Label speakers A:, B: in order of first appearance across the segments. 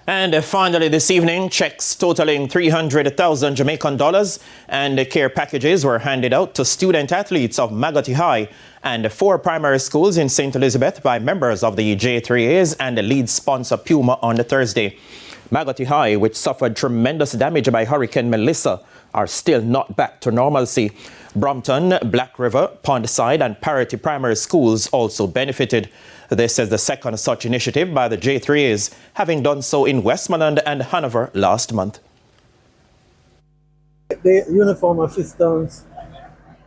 A: And finally this evening, checks totaling 300,000 Jamaican dollars and care packages were handed out to student athletes of Magotty High and 4 primary schools in St. Elizabeth by members of the JAAs and the lead sponsor Puma on Thursday. Magotty High, which suffered tremendous damage by Hurricane Melissa, are still not back to normalcy. Brompton, Black River, Pondside and Parity primary schools also benefited. This is the second such initiative by the J3As, having done so in Westmoreland and Hanover last month.
B: The uniform assistance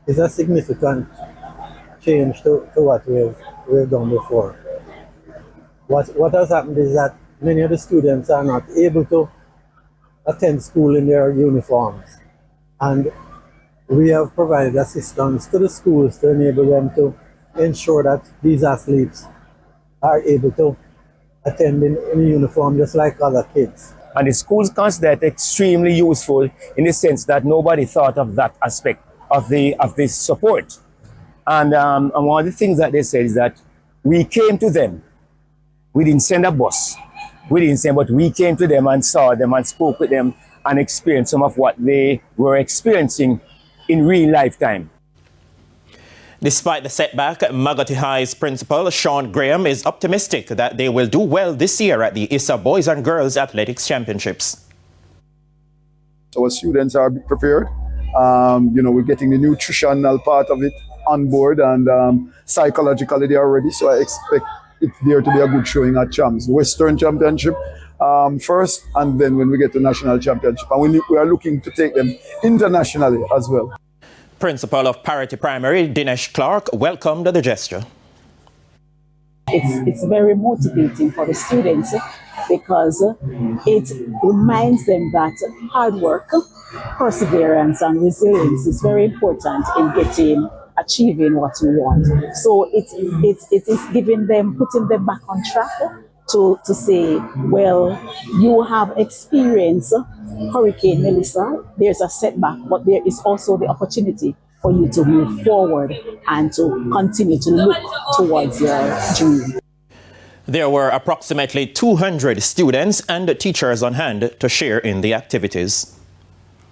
B: is a significant change to what we've done before. What has happened is that many of the students are not able to attend school in their uniforms, and we have provided assistance to the schools to enable them to ensure that these athletes are able to attend in uniform just like other kids.
C: And the schools consider it extremely useful in the sense that nobody thought of that aspect of this support. And one of the things that they said is that we came to them. We didn't send a bus. We didn't send, but we came to them and saw them and spoke with them and experienced some of what they were experiencing in real lifetime.
A: Despite the setback, Magotty High's principal, Sean Graham, is optimistic that they will do well this year at the ISA Boys and Girls Athletics Championships.
D: Our students are prepared. We're getting the nutritional part of it on board, and psychologically they are ready. So I expect it there to be a good showing at Champs. Western Championship first, and then when we get to National Championship. And we are looking to take them internationally as well.
A: Principal of Parity Primary, Dinesh Clark, welcomed the gesture.
E: It's very motivating for the students because it reminds them that hard work, perseverance and resilience is very important in achieving what you want. So it is giving them, putting them back on track to say, well, you have experienced Hurricane Melissa, there's a setback, but there is also the opportunity for you to move forward and to continue to look towards your dream.
A: There were approximately 200 students and teachers on hand to share in the activities.